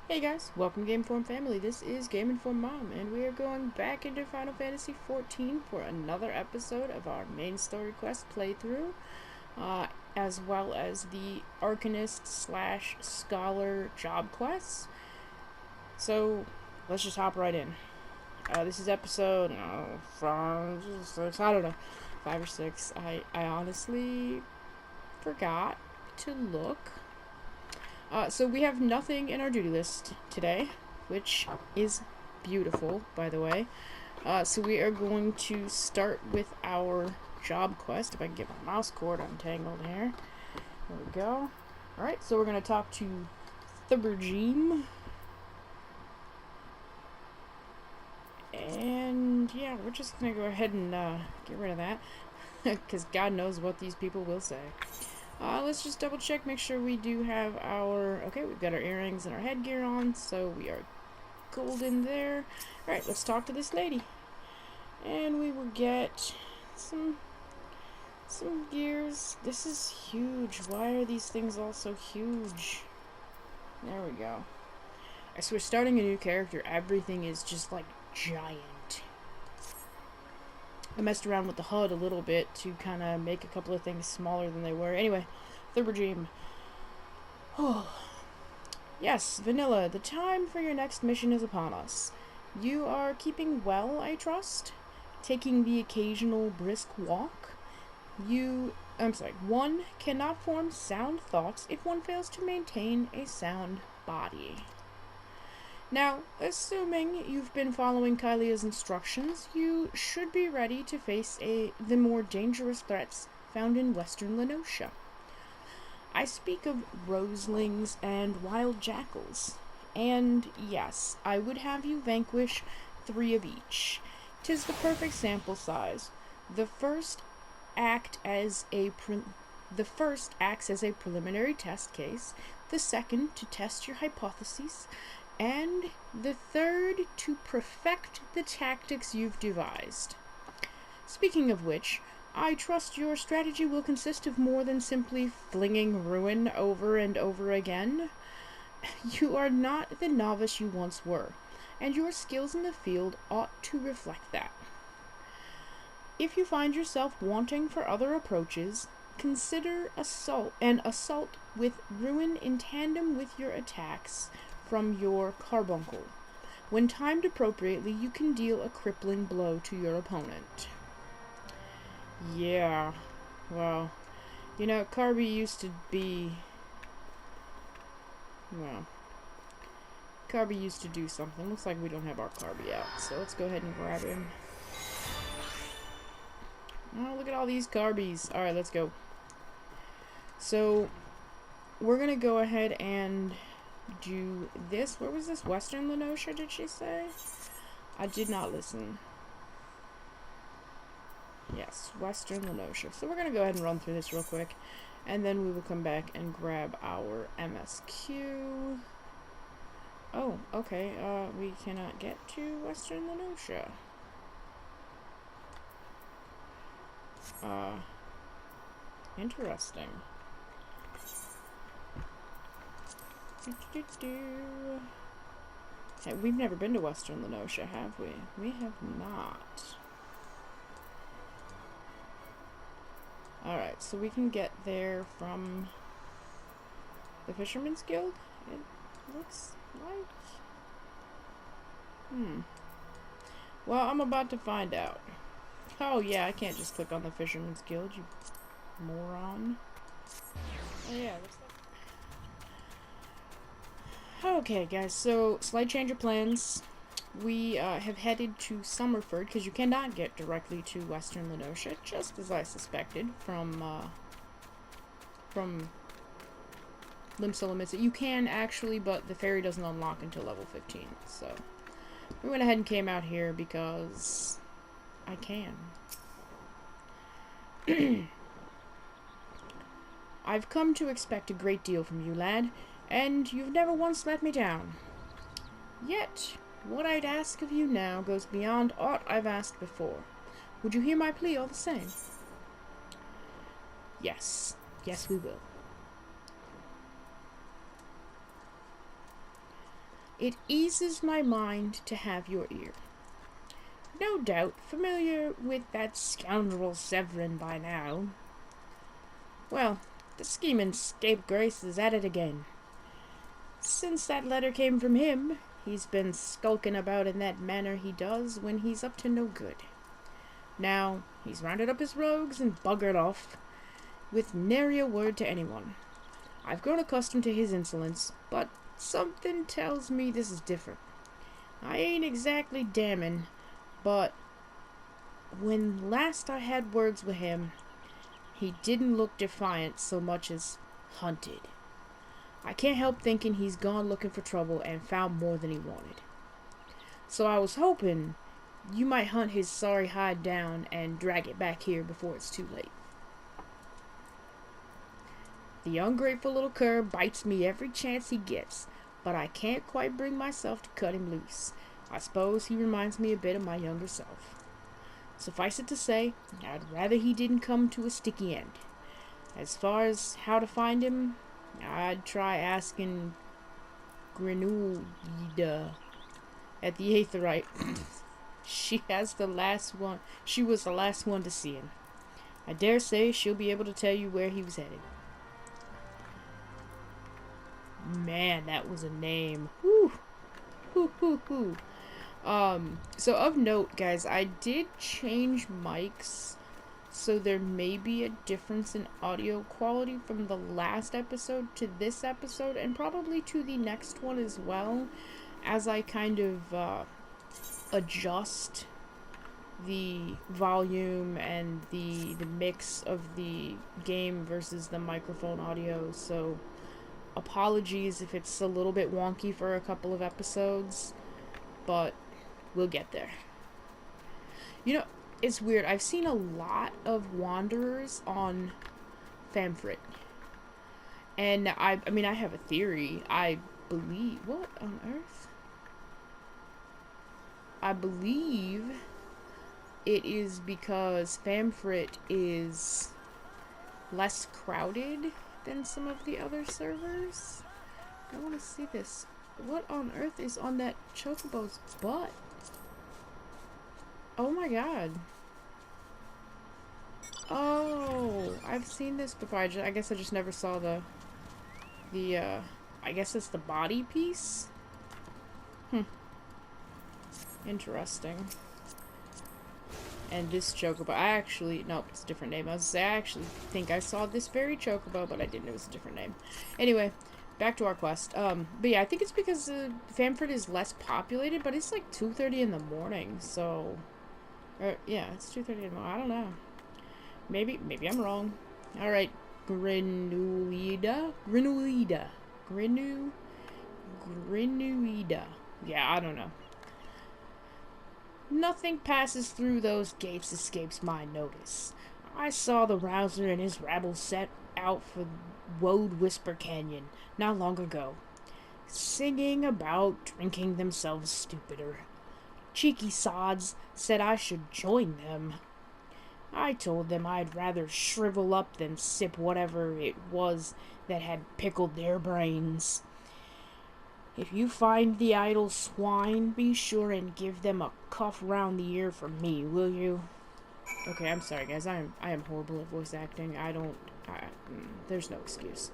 Hey guys, welcome Game Informed family. This is Game Informed Mom, and we are going back into Final Fantasy XIV for another episode of our main story quest playthrough, as well as the Arcanist slash Scholar job quests. So let's just hop right in. This is episode 6, I don't know, 5 or 6. I honestly forgot to look. So we have nothing in our duty list today, which is beautiful, by the way. So we are going to start with our job quest. If I can get my mouse cord untangled here. There we go. Alright, so we're going to talk to Thurbergene. And yeah, we're just going to go ahead and get rid of that. Because God knows what these people will say. Let's just double check, make sure we do have our... Okay, we've got our earrings and our headgear on, so we are golden there. Alright, let's talk to this lady. And we will get some gears. This is huge. Why are these things all so huge? There we go. So we're starting a new character. Everything is just, like, giant. I messed around with the HUD a little bit to kind of make a couple of things smaller than they were. Anyway, Thurbergene. Oh. Yes, Vanilla, the time for your next mission is upon us. You are keeping well, I trust? Taking the occasional brisk walk? One cannot form sound thoughts if one fails to maintain a sound body. Now, assuming you've been following Kylia's instructions, you should be ready to face the more dangerous threats found in western Lenosha. I speak of roselings and wild jackals. And yes, I would have you vanquish 3 of each. 'Tis the perfect sample size. The first acts as a preliminary test case, the second to test your hypotheses, and the third to perfect the tactics you've devised. Speaking of which, I trust your strategy will consist of more than simply flinging ruin over and over again. You are not the novice you once were, and your skills in the field ought to reflect that. If you find yourself wanting for other approaches, consider an assault with ruin in tandem with your attacks from your carbuncle. When timed appropriately, you can deal a crippling blow to your opponent. Yeah, well, you know, Carby used to be... Well, Carby used to do something. Looks like we don't have our Carby out, so let's go ahead and grab him. Oh, look at all these Carbies. Alright, let's go. So, we're gonna go ahead and do this. Where was this? Western Lenosha, did she say? I did not listen. Yes, Western Lenosha. So we're going to go ahead and run through this real quick. And then we will come back and grab our MSQ. Oh, okay. We cannot get to Western Lenosha. Interesting. Hey, we've never been to Western Lenosha, have we? We have not. Alright, so we can get there from the Fisherman's Guild? It looks like... Well, I'm about to find out. Oh yeah, I can't just click on the Fisherman's Guild, you moron. Oh yeah, looks like... Okay, guys, so slight change of plans. We have headed to Summerford, because you cannot get directly to Western Lenosha, just as I suspected from Limsa. You can actually, but the ferry doesn't unlock until level 15, so we went ahead and came out here because I can. I've come to expect a great deal from you, lad, and you've never once let me down. Yet, what I'd ask of you now goes beyond aught I've asked before. Would you hear my plea all the same? Yes. Yes, we will. It eases my mind to have your ear. No doubt familiar with that scoundrel Severin by now. Well, the scheming scapegrace is at it again. Since that letter came from him, he's been skulking about in that manner he does when he's up to no good. Now, he's rounded up his rogues and buggered off, with nary a word to anyone. I've grown accustomed to his insolence, but something tells me this is different. I ain't exactly damning, but when last I had words with him, he didn't look defiant so much as hunted. I can't help thinking he's gone looking for trouble and found more than he wanted. So I was hoping you might hunt his sorry hide down and drag it back here before it's too late. The ungrateful little cur bites me every chance he gets, but I can't quite bring myself to cut him loose. I suppose he reminds me a bit of my younger self. Suffice it to say, I'd rather he didn't come to a sticky end. As far as how to find him, I'd try asking Grenouilla at the Aetherite. She was the last one to see him. I dare say she'll be able to tell you where he was headed. Man, that was a name. Whew. Hoo hoo hoo. So of note, guys, I did change mics, so there may be a difference in audio quality from the last episode to this episode, and probably to the next one as well, as I kind of adjust the volume and the mix of the game versus the microphone audio. So apologies if it's a little bit wonky for a couple of episodes, but we'll get there. You know, it's weird. I've seen a lot of Wanderers on Famfrit. And I mean, I have a theory. I believe... What on earth? I believe it is because Famfrit is less crowded than some of the other servers. I want to see this. What on earth is on that chocobo's butt? Oh my god. Oh, I've seen this before. I guess I just never saw the I guess it's the body piece? Interesting. And this chocobo, nope, it's a different name. I actually think I saw this very chocobo, but I didn't know it was a different name. Anyway, back to our quest. But yeah, I think it's because Famford is less populated, but it's like 2:30 in the morning, so... yeah, it's 2:30 in the morning. I don't know. Maybe I'm wrong. Alright, Grenouilla? Yeah, I don't know. Nothing passes through those gates escapes my notice. I saw the Rouser and his rabble set out for Woad Whisper Canyon not long ago, singing about drinking themselves stupider. Cheeky sods said I should join them. I told them I'd rather shrivel up than sip whatever it was that had pickled their brains. If you find the idle swine, be sure and give them a cuff round the ear from me, will you? Okay, I'm sorry, guys. I am horrible at voice acting. There's no excuse.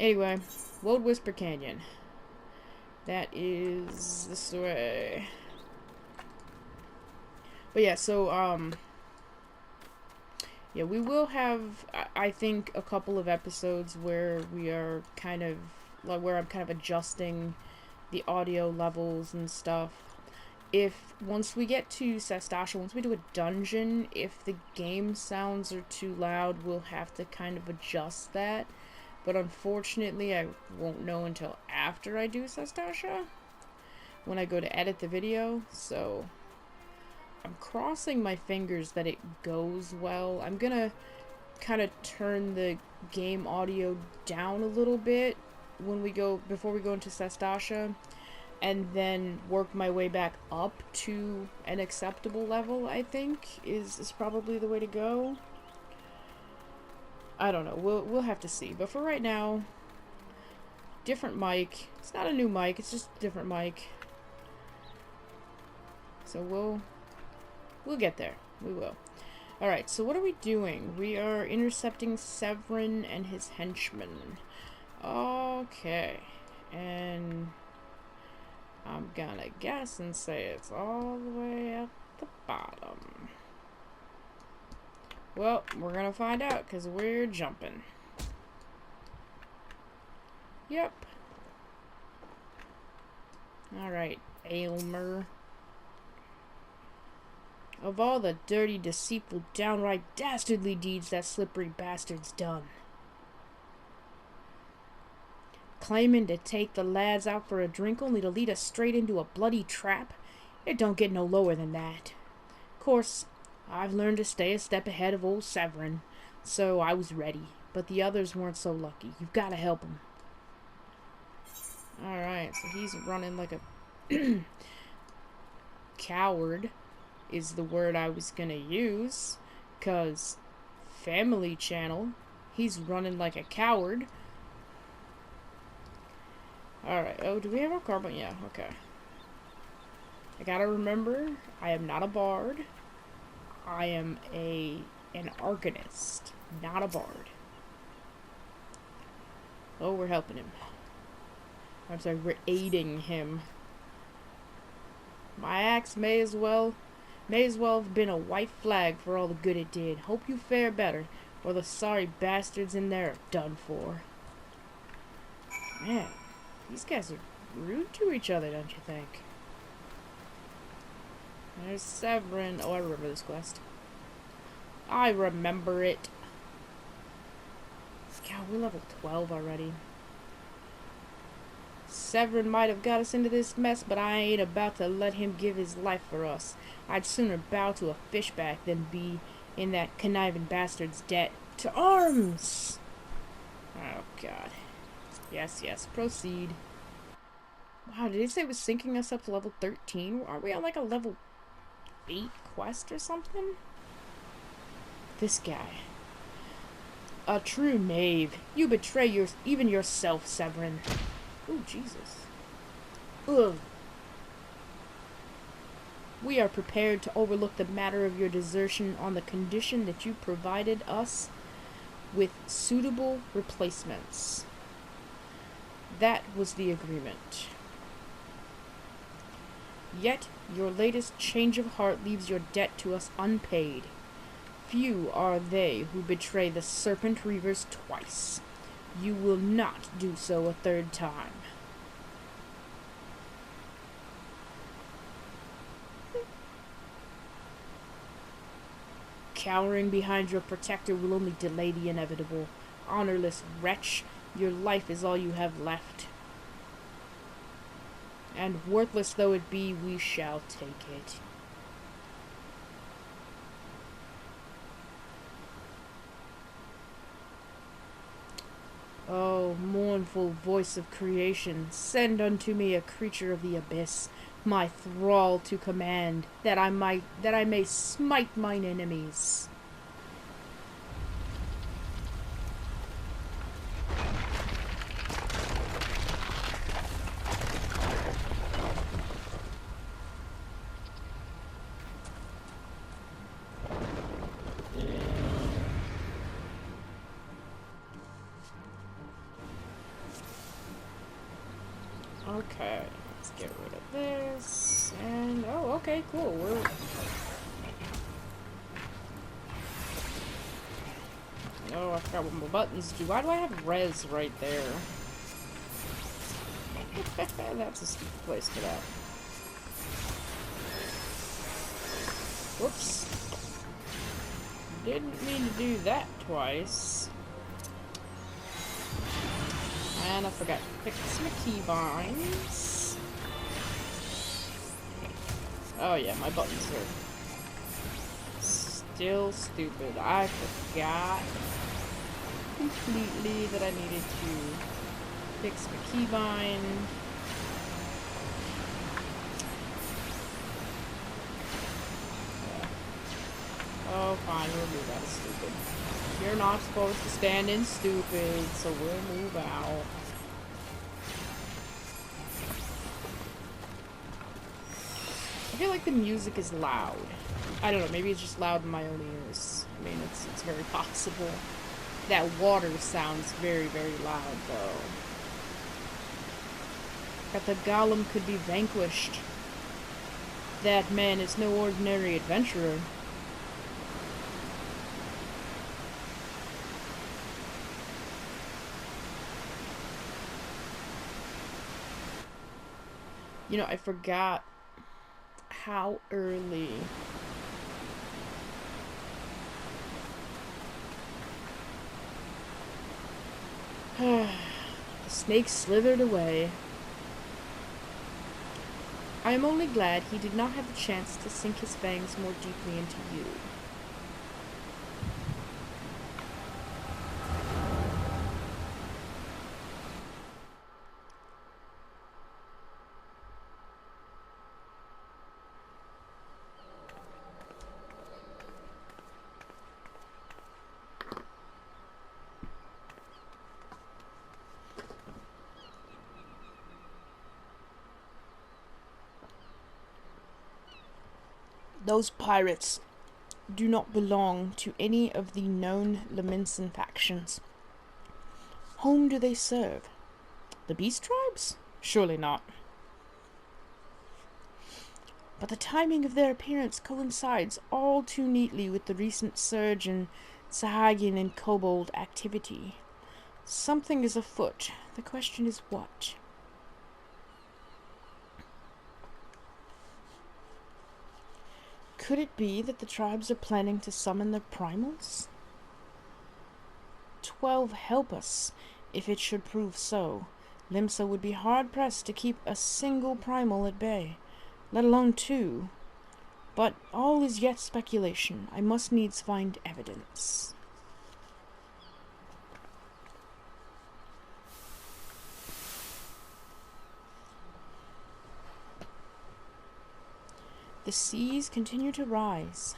Anyway, Woad Whisper Canyon. That is this way. But yeah, so, yeah, we will have, I think, a couple of episodes where we are kind of, like, where I'm kind of adjusting the audio levels and stuff. Once we get to Sestasha, once we do a dungeon, if the game sounds are too loud, we'll have to kind of adjust that. But unfortunately, I won't know until after I do Sestasha, when I go to edit the video, so I'm crossing my fingers that it goes well. I'm gonna kind of turn the game audio down a little bit before we go into Sestasha, and then work my way back up to an acceptable level, I think, is probably the way to go. I don't know, we'll have to see. But for right now, different mic. It's not a new mic, it's just a different mic. So we'll get there. We will. Alright, so what are we doing? We are intercepting Severin and his henchmen. Okay. And I'm gonna guess and say it's all the way at the bottom. Well, we're gonna find out because we're jumping. Yep. Alright, Aylmer. Of all the dirty, deceitful, downright dastardly deeds that slippery bastard's done. Claiming to take the lads out for a drink only to lead us straight into a bloody trap? It don't get no lower than that. Of course, I've learned to stay a step ahead of old Severin, so I was ready. But the others weren't so lucky. You've got to help them. Alright, so he's running like a coward is the word I was gonna use, 'cause Family Channel, he's running like a coward. Alright, oh, do we have our carbon? Yeah, okay. I gotta remember, I am not a bard. I am an Arcanist, not a bard. Oh, we're helping him. I'm sorry, we're aiding him. My axe may as well have been a white flag for all the good it did. Hope you fare better, or the sorry bastards in there are done for. Man, these guys are rude to each other, don't you think? There's Severin. Oh, I remember this quest. I remember it. God, we're level 12 already. Severin might have got us into this mess, but I ain't about to let him give his life for us. I'd sooner bow to a fishback than be in that conniving bastard's debt. To arms! Oh, God. Yes, yes, proceed. Wow, did it say it was syncing us up to level 13? Aren't we on like a level 8 quest or something? This guy. A true knave. You betray even yourself, Severin. Oh, Jesus. Ugh. We are prepared to overlook the matter of your desertion on the condition that you provided us with suitable replacements. That was the agreement. Yet, your latest change of heart leaves your debt to us unpaid. Few are they who betray the Serpent Reavers twice. You will not do so a third time. Cowering behind your protector will only delay the inevitable. Honorless wretch, your life is all you have left. And worthless though it be, we shall take it. Oh, mournful voice of creation, send unto me a creature of the abyss, my thrall to command, that I may smite mine enemies. Okay, let's get rid of this, and oh, okay, cool, oh, I forgot what my buttons do. Why do I have res right there? That's a stupid place for that. Whoops. Didn't mean to do that twice. And I forgot to fix my keybinds. Oh yeah, my buttons are still stupid. I forgot completely that I needed to fix my keybind. Oh, fine, we'll move out of stupid. You're not supposed to stand in stupid, so we'll move out. feel like the music is loud. I don't know, maybe it's just loud in my own ears. I mean, it's very possible. That water sounds very, very loud, though. That the golem could be vanquished. That man is no ordinary adventurer. You know, I forgot how early the snake slithered away. I am only glad he did not have the chance to sink his fangs more deeply into you. Those pirates do not belong to any of the known Leminson factions. Whom do they serve? The Beast Tribes? Surely not. But the timing of their appearance coincides all too neatly with the recent surge in Sahagian and Kobold activity. Something is afoot. The question is what? Could it be that the tribes are planning to summon their primals? 12 help us, if it should prove so. Limsa would be hard-pressed to keep a single primal at bay, let alone 2. But all is yet speculation. I must needs find evidence. The seas continue to rise,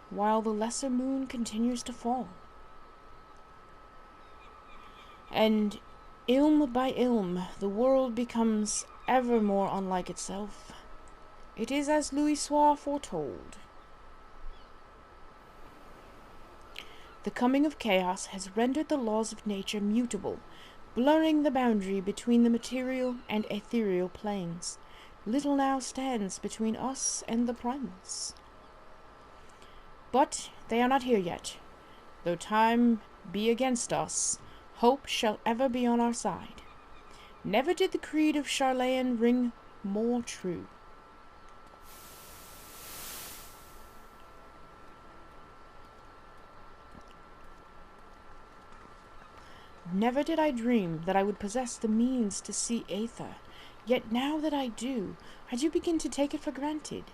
while the lesser moon continues to fall. And ilm by ilm, the world becomes ever more unlike itself. It is as Louisoix foretold. The coming of chaos has rendered the laws of nature mutable, blurring the boundary between the material and ethereal planes. Little now stands between us and the primals. But they are not here yet. Though time be against us, hope shall ever be on our side. Never did the creed of Charlayan ring more true. Never did I dream that I would possess the means to see Aether. Yet now that I do begin to take it for granted.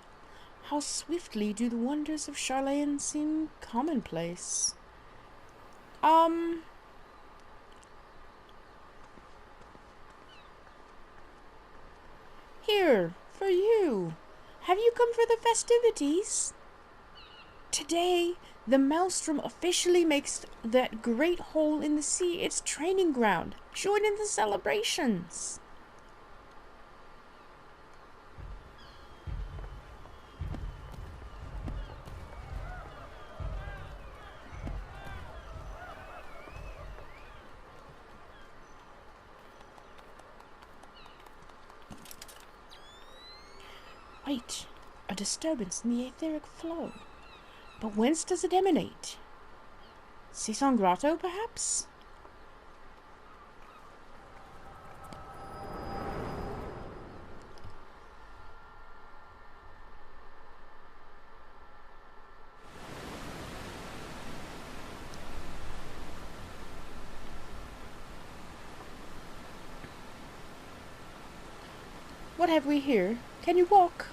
How swiftly do the wonders of Charlayan seem commonplace. Here, for you. Have you come for the festivities? Today, the Maelstrom officially makes that great hole in the sea its training ground. Join in the celebrations. Wait, a disturbance in the etheric flow. But whence does it emanate? Cison Grotto, perhaps? What have we here? Can you walk?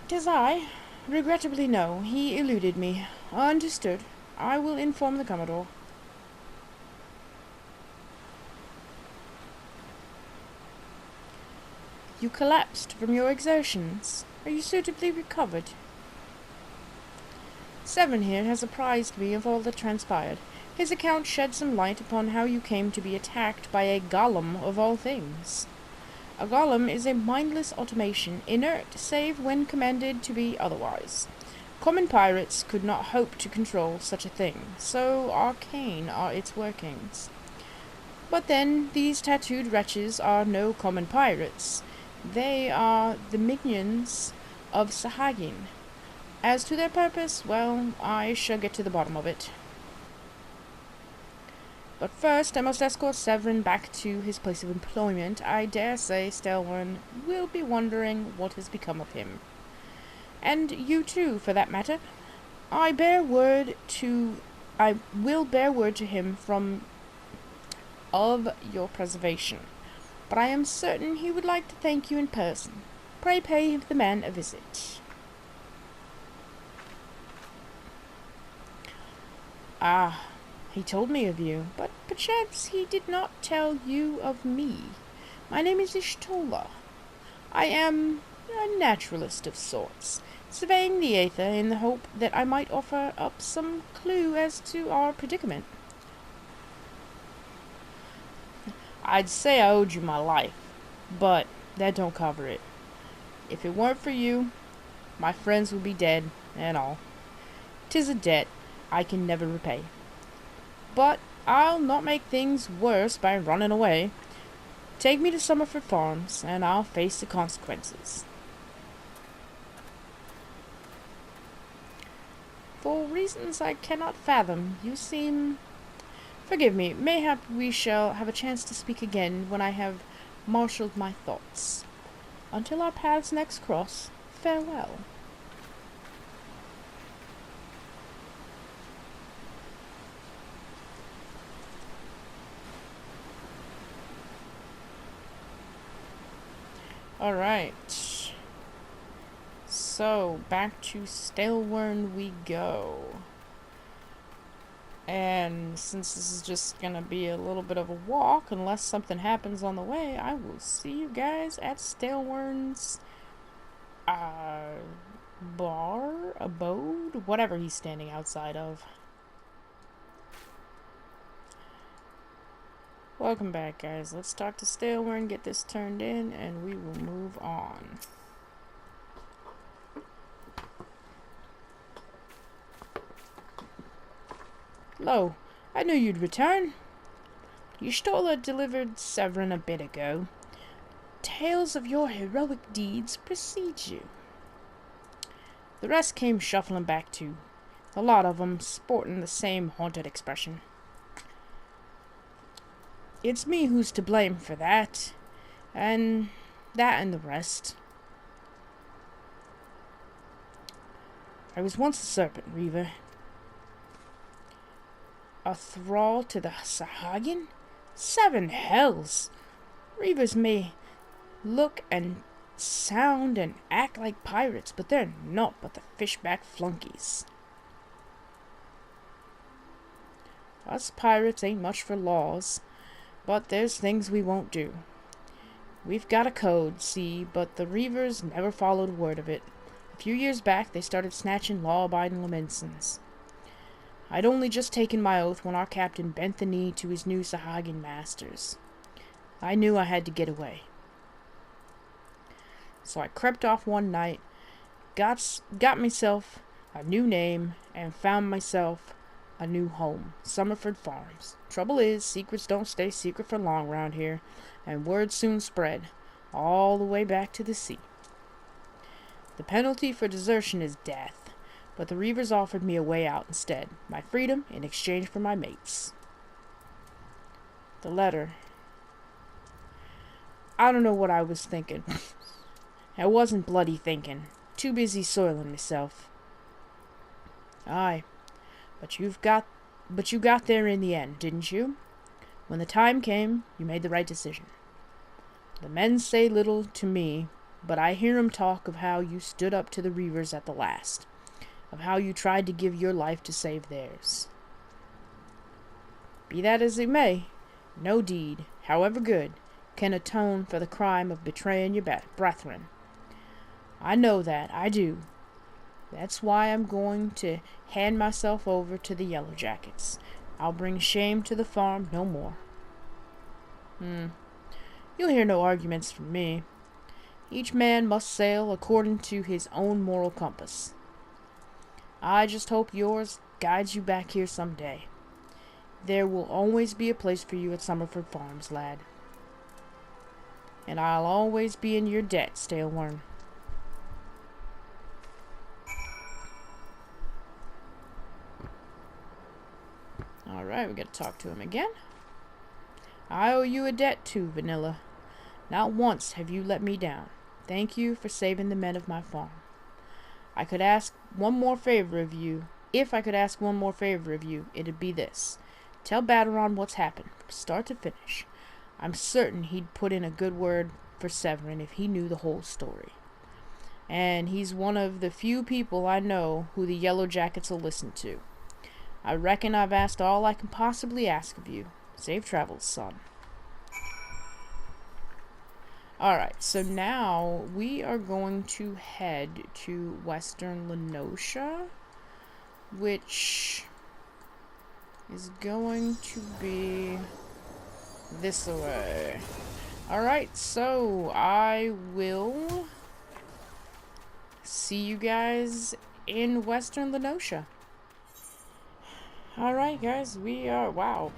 'Tis I. Regrettably no. He eluded me. Understood. I will inform the Commodore. You collapsed from your exertions. Are you suitably recovered? Seven here has apprised me of all that transpired. His account shed some light upon how you came to be attacked by a golem of all things. A golem is a mindless automation, inert save when commanded to be otherwise. Common pirates could not hope to control such a thing, so arcane are its workings. But then, these tattooed wretches are no common pirates. They are the minions of Sahagin. As to their purpose, well, I shall get to the bottom of it. But first, I must escort Severin back to his place of employment. I dare say Stelwyn will be wondering what has become of him. And you too, for that matter. I will bear word to him of your preservation. But I am certain he would like to thank you in person. Pray pay the man a visit. Ah, he told me of you, but perchance he did not tell you of me. My name is Ishtola. I am a naturalist of sorts, surveying the aether in the hope that I might offer up some clue as to our predicament. I'd say I owed you my life, but that don't cover it. If it weren't for you, my friends would be dead and all. 'Tis a debt I can never repay. But I'll not make things worse by running away. Take me to Summerford Farms, and I'll face the consequences. For reasons I cannot fathom, you seem... Forgive me, mayhap we shall have a chance to speak again when I have marshalled my thoughts. Until our paths next cross, farewell. Alright. So, back to Stelwyn we go. And since this is just gonna be a little bit of a walk, unless something happens on the way, I will see you guys at Stelwyn's bar, abode, whatever he's standing outside of. Welcome back, guys. Let's talk to Stelwyn, get this turned in, and we will move on. Lo, I knew you'd return. Y'shtola delivered Severin a bit ago. Tales of your heroic deeds precede you. The rest came shuffling back too, a lot of 'em sporting the same haunted expression. It's me who's to blame for that, and the rest. I was once a serpent reaver. A thrall to the Sahagin? 7 hells! Reavers may look and sound and act like pirates, but they're naught but the fishback flunkies. Us pirates ain't much for laws, but there's things we won't do. We've got a code, see, but the Reavers never followed a word of it. A few years back, they started snatching law-abiding Laminsons. I'd only just taken my oath when our captain bent the knee to his new Sahagin masters. I knew I had to get away. So I crept off one night, got myself a new name, and found myself a new home, Summerford Farms. Trouble is, secrets don't stay secret for long round here, and word soon spread, all the way back to the sea. The penalty for desertion is death, but the Reavers offered me a way out instead, my freedom in exchange for my mates. The letter. I don't know what I was thinking. I wasn't bloody thinking. Too busy soiling myself. Aye. But you got there in the end, didn't you? When the time came, you made the right decision. The men say little to me, but I hear 'em talk of how you stood up to the Reavers at the last, of how you tried to give your life to save theirs. Be that as it may, no deed, however good, can atone for the crime of betraying your brethren. I know that, I do. That's why I'm going to hand myself over to the Yellow Jackets. I'll bring shame to the farm no more. You'll hear no arguments from me. Each man must sail according to his own moral compass. I just hope yours guides you back here someday. There will always be a place for you at Summerford Farms, lad. And I'll always be in your debt, Staleworm. Alright, we gotta talk to him again. I owe you a debt too, Vanilla. Not once have you let me down. Thank you for saving the men of my farm. I could ask one more favor of you. If I could ask one more favor of you, it'd be this. Tell Baderon what's happened, from start to finish. I'm certain he'd put in a good word for Severin if he knew the whole story. And he's one of the few people I know who the Yellow Jackets will listen to. I reckon I've asked all I can possibly ask of you. Safe travels, son. Alright, so now we are going to head to Western Lenosha, which is going to be this way. Alright, so I will see you guys in Western Lenosha. Alright guys, we are, wow,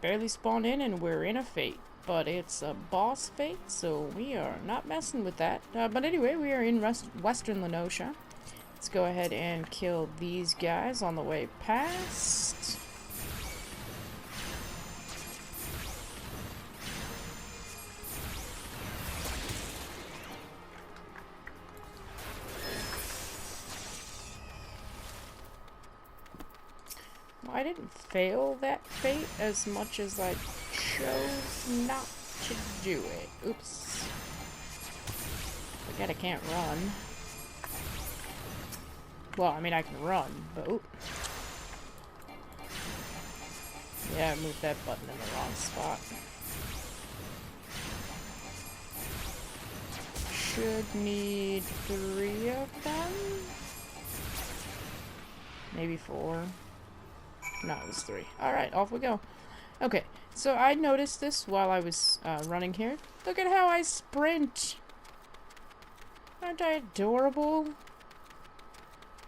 barely spawned in and we're in a fate. But it's a boss fate, so we are not messing with that. But anyway, we are in Western Lenosha. Let's go ahead and kill these guys on the way past. Well, I didn't fail that fate as much as I chose not to do it. Oops. Forget I can't run. Well, I mean I can run, but oop. Yeah, I moved that button in the wrong spot. Should need 3 of them. Maybe 4. No, it was 3. Alright, off we go. Okay, so I noticed this while I was running here. Look at how I sprint! Aren't I adorable?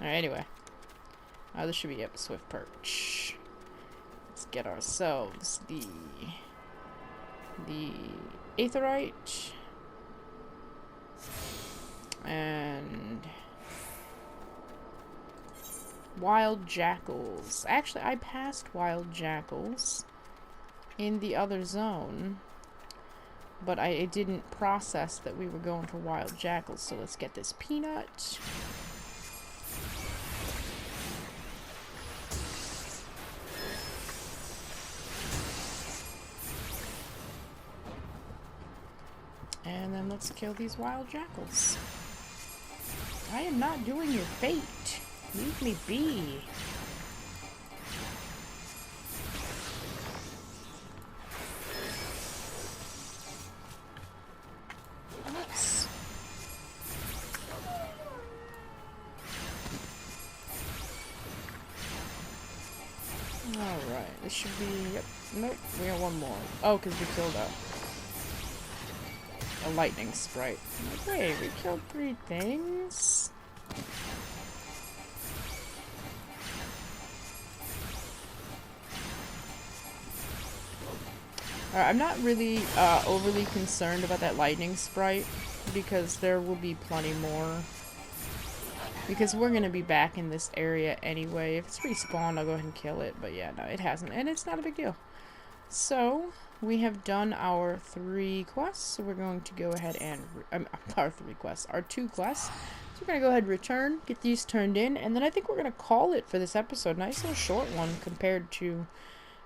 Alright, anyway. This should be Swift Perch. Let's get ourselves the Aetherite. And Wild Jackals. Actually, I passed Wild Jackals in the other zone, but I didn't process that we were going for Wild Jackals, so let's get this peanut. And then let's kill these Wild Jackals. I am not doing your fate. Leave me be. Oops. Alright, this should be... Yep. Nope, we got one more. Oh, because we killed a lightning sprite. Wait, we killed 3 things? Alright, I'm not really overly concerned about that lightning sprite, because there will be plenty more. Because we're going to be back in this area anyway. If it's respawned, I'll go ahead and kill it. But yeah, no, it hasn't. And it's not a big deal. So, we have done our 3 quests. So we're going to go ahead and... our 3 quests. Our 2 quests. So we're going to go ahead and return, get these turned in. And then I think we're going to call it for this episode. Nice little short one compared to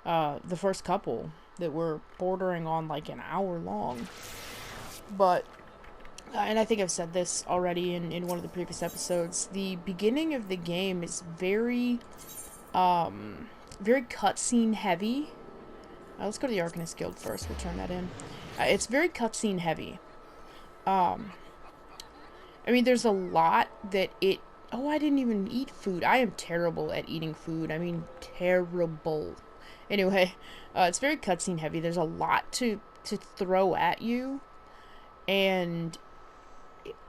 the first couple that were bordering on like an hour long. But... and I think I've said this already in one of the previous episodes, the beginning of the game is very, very cutscene heavy. Let's go to the Arcanist Guild first, we'll turn that in. It's very cutscene heavy. I mean, there's a lot that it Oh, I didn't even eat food. I am terrible at eating food. I mean, terrible. Anyway, it's very cutscene heavy. There's a lot to throw at you, and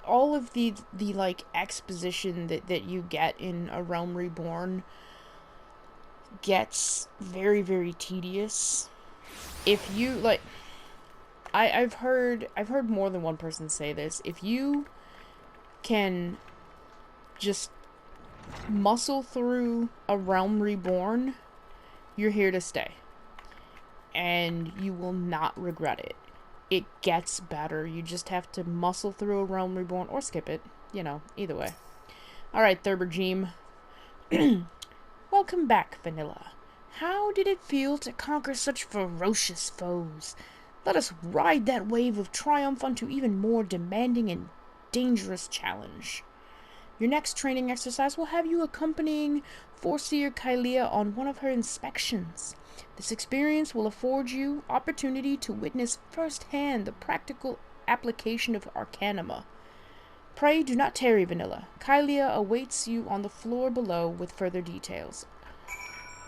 all of the like exposition that you get in A Realm Reborn gets very, very tedious. If you like, I've heard more than one person say this. If you can just muscle through A Realm Reborn, you're here to stay. And you will not regret it. It gets better. You just have to muscle through A Realm Reborn or skip it. You know, either way. Alright, Thurbergeme. Welcome back, Vanilla. How did it feel to conquer such ferocious foes? Let us ride that wave of triumph onto even more demanding and dangerous challenge. Your next training exercise will have you accompanying Foreseer Kylea on one of her inspections. This experience will afford you opportunity to witness firsthand the practical application of Arcanima. Pray do not tarry, Vanilla. Kylea awaits you on the floor below with further details.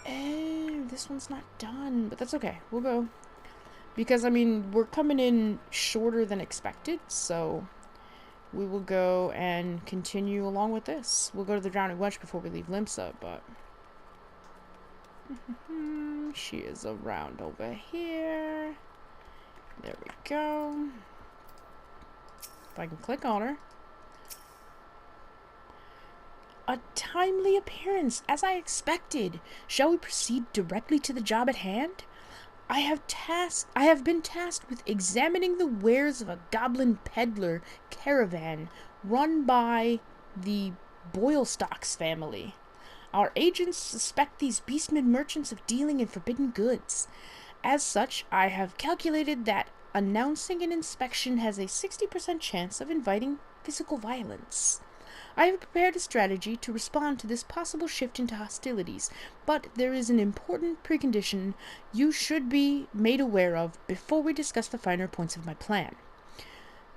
This one's not done, but that's okay. We'll go. Because, I mean, we're coming in shorter than expected, so we will go and continue along with this. We'll go to the Drowning Wench before we leave Limsa, but she is around over here. There we go. If I can click on her. A timely appearance, as I expected. Shall we proceed directly to the job at hand? I have been tasked with examining the wares of a goblin peddler caravan run by the Boylestocks family. Our agents suspect these beastmen merchants of dealing in forbidden goods. As such, I have calculated that announcing an inspection has a 60% chance of inviting physical violence. I have prepared a strategy to respond to this possible shift into hostilities, but there is an important precondition you should be made aware of before we discuss the finer points of my plan.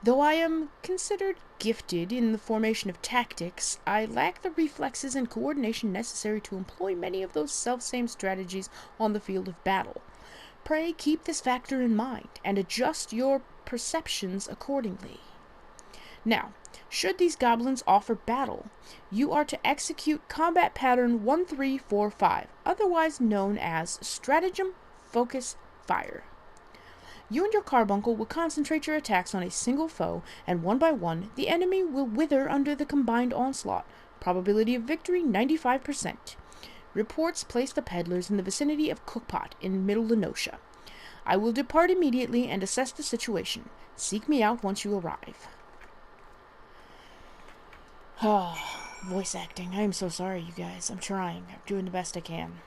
Though I am considered gifted in the formation of tactics, I lack the reflexes and coordination necessary to employ many of those self-same strategies on the field of battle. Pray keep this factor in mind, and adjust your perceptions accordingly. Now, should these goblins offer battle, you are to execute combat pattern 1345, otherwise known as Stratagem Focus Fire. You and your carbuncle will concentrate your attacks on a single foe, and one by one, the enemy will wither under the combined onslaught. Probability of victory, 95%. Reports place the peddlers in the vicinity of Cookpot in Middle Lenosha. I will depart immediately and assess the situation. Seek me out once you arrive. Voice acting. I am so sorry, you guys. I'm trying. I'm doing the best I can.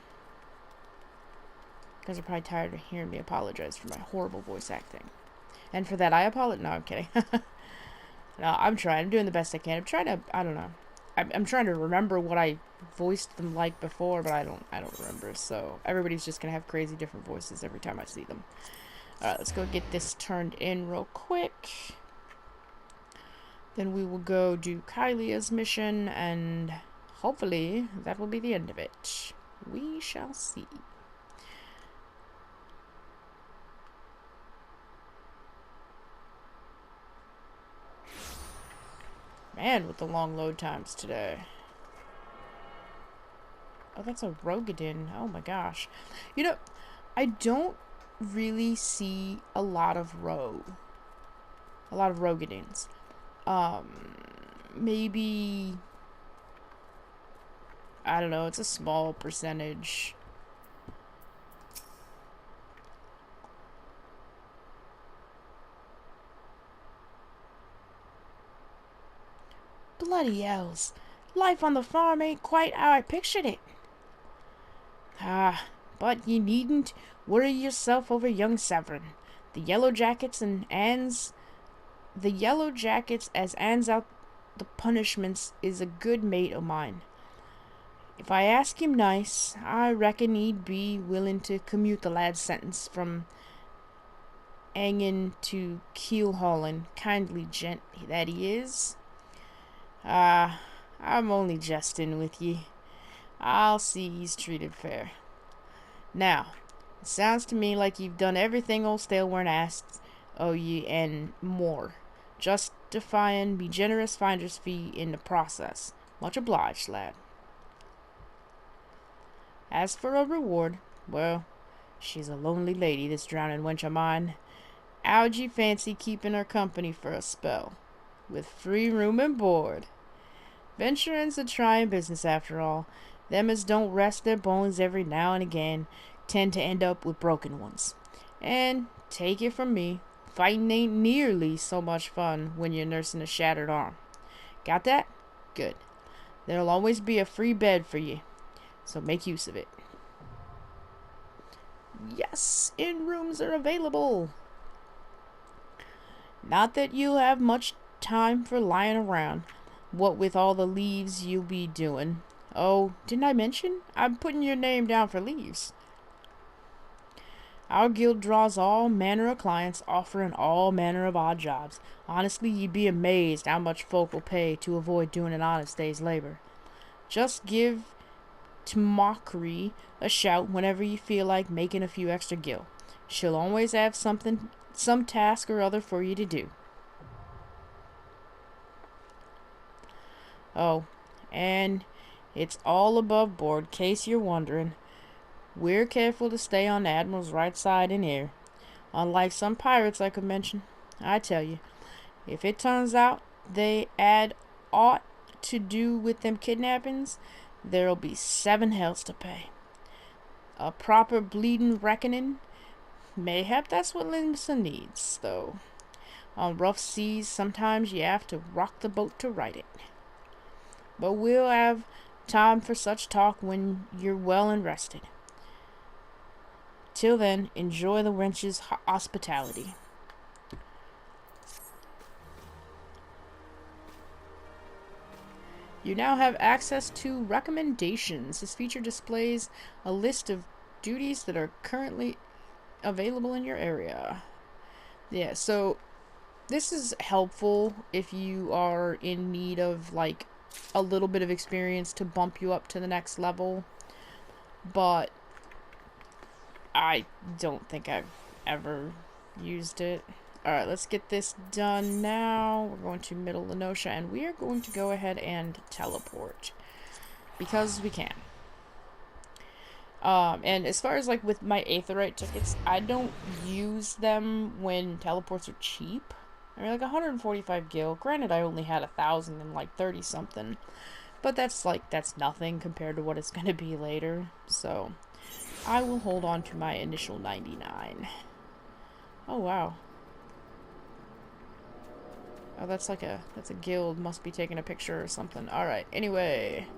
You guys are probably tired of hearing me apologize for my horrible voice acting. And for that, I apologize. No, I'm kidding. No, I'm trying. I'm doing the best I can. I'm trying to, I don't know. I'm trying to remember what I voiced them like before, but I don't remember. So everybody's just going to have crazy different voices every time I see them. Alright, let's go get this turned in real quick. Then we will go do Kylea's mission, and hopefully that will be the end of it. We shall see. Man, with the long load times today. Oh, that's a Rogadin. Oh my gosh. You know, I don't really see a lot of Rogadins. Maybe, I don't know, it's a small percentage. Bloody hells. Life on the farm ain't quite how I pictured it. But you needn't worry yourself over young Severin. The Yellow Jackets as Anne's out the punishments is a good mate o' mine. If I ask him nice, I reckon he'd be willing to commute the lad's sentence from hangin' to keel haulin', kindly gent that he is. I I'm only jesting with ye. I'll see he's treated fair. Now, it sounds to me like you've done everything old Staleworn asked of ye and more. Justifying me generous finder's fee in the process. Much obliged, lad. As for a reward, well, she's a lonely lady, this drowning wench of mine. How'd ye fancy keeping her company for a spell? With free room and board. Venturing's a trying business after all. Them as don't rest their bones every now and again tend to end up with broken ones. And, take it from me, fighting ain't nearly so much fun when you're nursing a shattered arm. Got that? Good. There'll always be a free bed for ye, so make use of it. Yes, inn rooms are available. Not that you'll have much time for lying around, what with all the leaves you'll be doing. Oh, didn't I mention? I'm putting your name down for leaves. Our guild draws all manner of clients, offering all manner of odd jobs. Honestly, you'd be amazed how much folk will pay to avoid doing an honest day's labor. Just give Mockery a shout whenever you feel like making a few extra gil. She'll always have some task or other for you to do. Oh, and it's all above board, case you're wondering. We're careful to stay on the Admiral's right side in here. Unlike some pirates I could mention. I tell you, if it turns out they had aught to do with them kidnappings, there'll be 7 hells to pay. A proper bleeding reckoning. Mayhap that's what Limsa needs, though. On rough seas, sometimes you have to rock the boat to right it. But we'll have time for such talk when you're well and rested. Till then, enjoy the wench's hospitality. You now have access to recommendations. This feature displays a list of duties that are currently available in your area. Yeah, so this is helpful if you are in need of like a little bit of experience to bump you up to the next level, but I don't think I've ever used it. Alright, let's get this done now. We're going to Middle Lenosha, and we are going to go ahead and teleport. Because we can. And as far as, like, with my Aetheryte tickets, I don't use them when teleports are cheap. I mean, like, 145 gil. Granted, I only had 1,000 and, like, 30-something. But that's, like, that's nothing compared to what it's going to be later. So, I will hold on to my initial 99. Oh, wow. Oh, that's a guild. Must be taking a picture or something. Alright, anyway.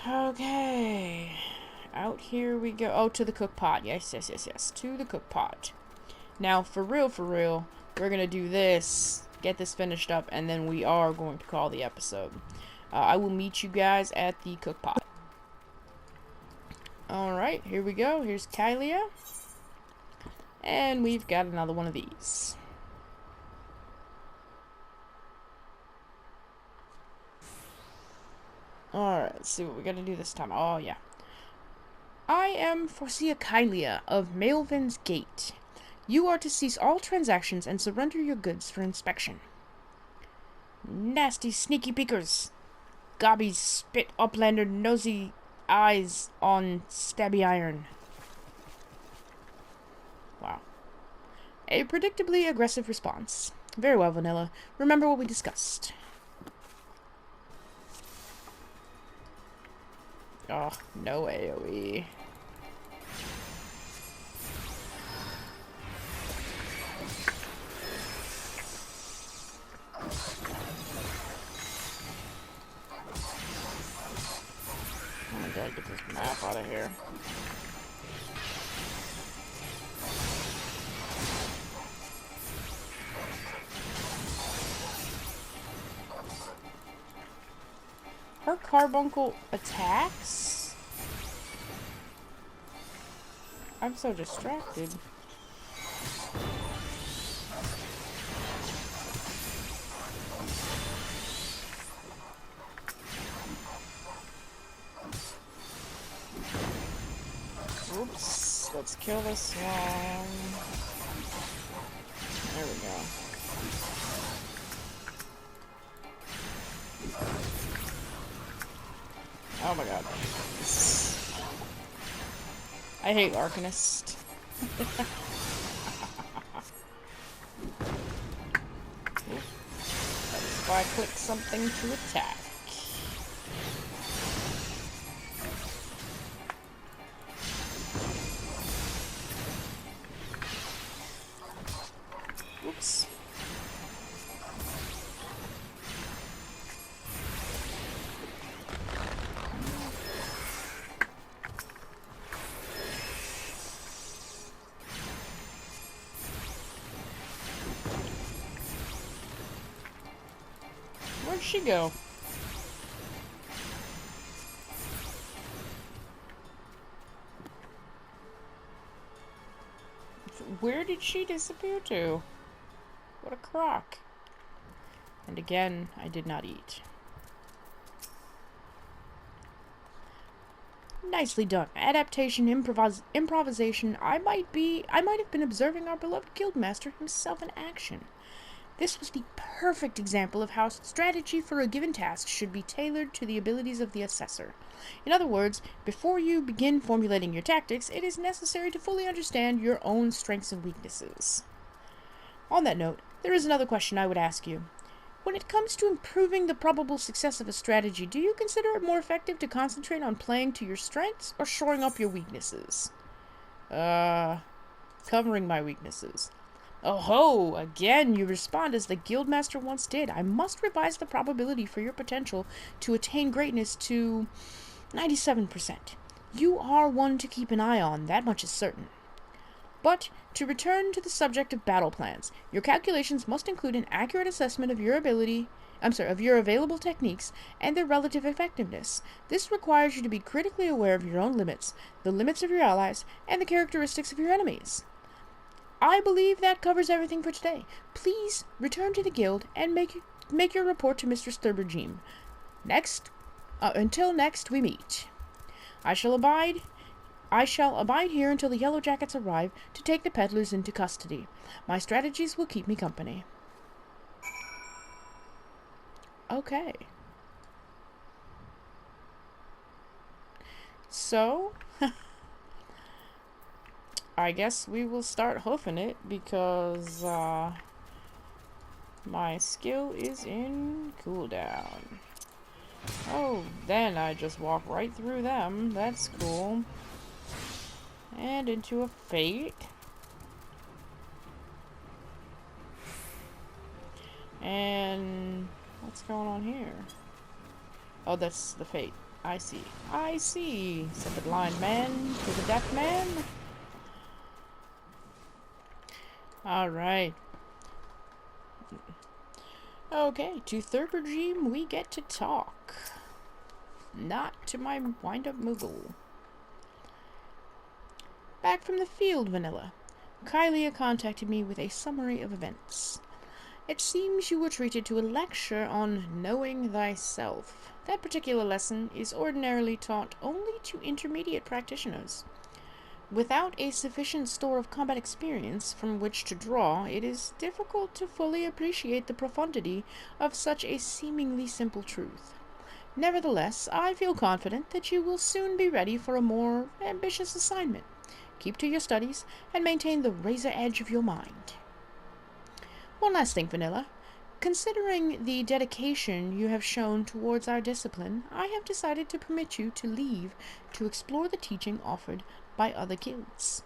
Okay. Out here we go. Oh, to the cook pot. Yes. To the cook pot. Now, for real, we're gonna do this, get this finished up, and then we are going to call the episode. I will meet you guys at the cook pot. Alright, here we go. Here's Kylia. And we've got another one of these. Alright, let's see what we gotta do this time. Oh, yeah. I am Forcia Kylia of Maelvin's Gate. You are to cease all transactions and surrender your goods for inspection. Nasty sneaky peekers. Gobbies spit uplander nosy eyes on stabby iron. Wow. A predictably aggressive response. Very well, Vanilla. Remember what we discussed. Oh, no AoE. I gotta get this map out of here. Her carbuncle attacks? I'm so distracted. let's kill this one. There we go. Oh my god. I hate Arcanist. If I click something to attack. Oops. Where'd she go? Where did she disappear to? What a crock. And again, I did not eat. Nicely done. Adaptation, improvisation. I might have been observing our beloved guildmaster himself in action. This was the perfect example of how strategy for a given task should be tailored to the abilities of the assessor. In other words, before you begin formulating your tactics, it is necessary to fully understand your own strengths and weaknesses. On that note, there is another question I would ask you. When it comes to improving the probable success of a strategy, do you consider it more effective to concentrate on playing to your strengths or shoring up your weaknesses? Covering my weaknesses. Oh ho! Again, you respond as the Guildmaster once did. I must revise the probability for your potential to attain greatness to 97%. You are one to keep an eye on, that much is certain. But, to return to the subject of battle plans, your calculations must include an accurate assessment of your available techniques and their relative effectiveness. This requires you to be critically aware of your own limits, the limits of your allies, and the characteristics of your enemies. I believe that covers everything for today. Please return to the guild and make your report to Mr. Sturbergeme. Until next we meet. I shall abide here until the Yellow Jackets arrive to take the peddlers into custody. My strategies will keep me company. Okay. So, I guess we will start hoofing it because my skill is in cooldown. Oh, then I just walk right through them. That's cool. And into a fate. And what's going on here? Oh, that's the fate. I see. I see, said the blind man to the deaf man. Alright. Okay, to Thurbergeme we get to talk. Not to my wind-up Moogle. Back from the field, Vanilla. Kylia contacted me with a summary of events. It seems you were treated to a lecture on knowing thyself. That particular lesson is ordinarily taught only to intermediate practitioners. Without a sufficient store of combat experience from which to draw, it is difficult to fully appreciate the profundity of such a seemingly simple truth. Nevertheless, I feel confident that you will soon be ready for a more ambitious assignment. Keep to your studies, and maintain the razor edge of your mind. One last thing, Vanilla. Considering the dedication you have shown towards our discipline, I have decided to permit you to leave to explore the teaching offered by other guilds.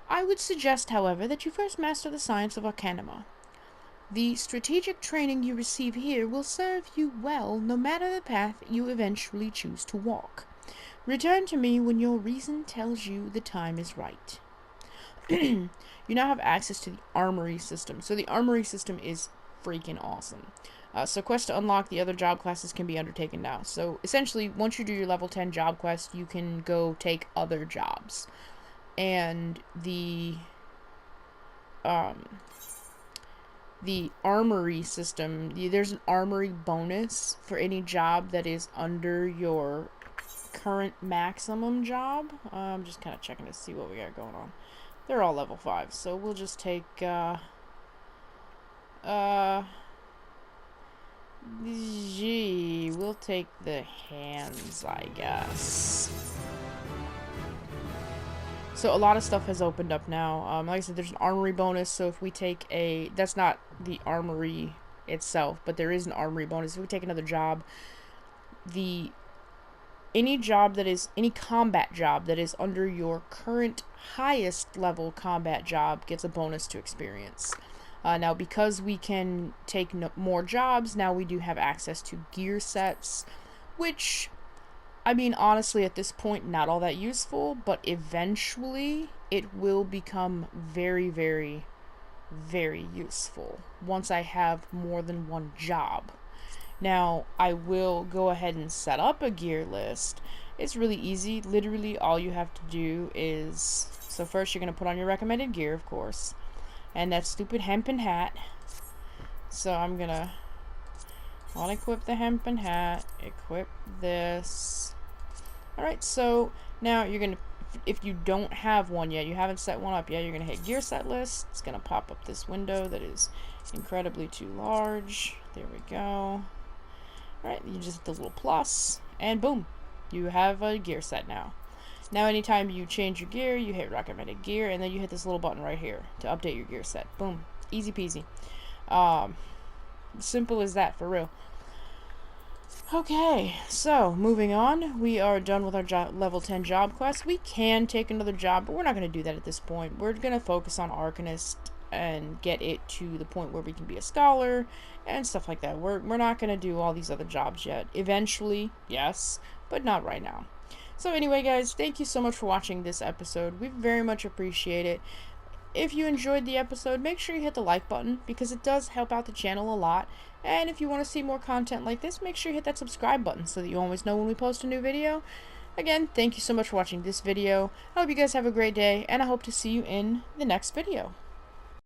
I would suggest, however, that you first master the science of Arcanima. The strategic training you receive here will serve you well no matter the path you eventually choose to walk. Return to me when your reason tells you the time is right. You now have access to the armory system. So the armory system is freaking awesome. So quests to unlock the other job classes can be undertaken now. So essentially, once you do your level 10 job quest, you can go take other jobs. And the armory system, there's an armory bonus for any job that is under your current maximum job. I'm just kind of checking to see what we got going on. They're all level 5, so we'll just take, we'll take the hands, I guess. So a lot of stuff has opened up now. Like I said, there's an armory bonus, so if we take a... That's not the armory itself, but there is an armory bonus. If we take another job, any combat job that is under your current highest level combat job gets a bonus to experience. Now, because we can take more jobs, now we do have access to gear sets, which... I mean, honestly, at this point, not all that useful, but eventually it will become very, very, very useful once I have more than one job. Now, I will go ahead and set up a gear list. It's really easy. Literally, all you have to do is... So first, you're going to put on your recommended gear, of course, and that stupid hempen hat. So I'm going to unequip the hempen hat, equip this... Alright, so now you're going to, if you don't have one yet, you haven't set one up yet, you're going to hit gear set list. It's going to pop up this window that is incredibly too large. There we go. Alright, you just hit the little plus, and boom, you have a gear set now. Now anytime you change your gear, you hit recommended gear, and then you hit this little button right here to update your gear set. Boom. Easy peasy. Simple as that, for real. Okay, so moving on, we are done with our level 10 job quest. We can take another job, but we're not going to do that at this point. We're going to focus on Arcanist and get it to the point where we can be a scholar and stuff like that. We're not going to do all these other jobs yet. Eventually, yes, but not right now. So anyway, guys, thank you so much for watching this episode. We very much appreciate it. If you enjoyed the episode, make sure you hit the like button because it does help out the channel a lot. And if you want to see more content like this, make sure you hit that subscribe button so that you always know when we post a new video. Again, thank you so much for watching this video. I hope you guys have a great day, and I hope to see you in the next video.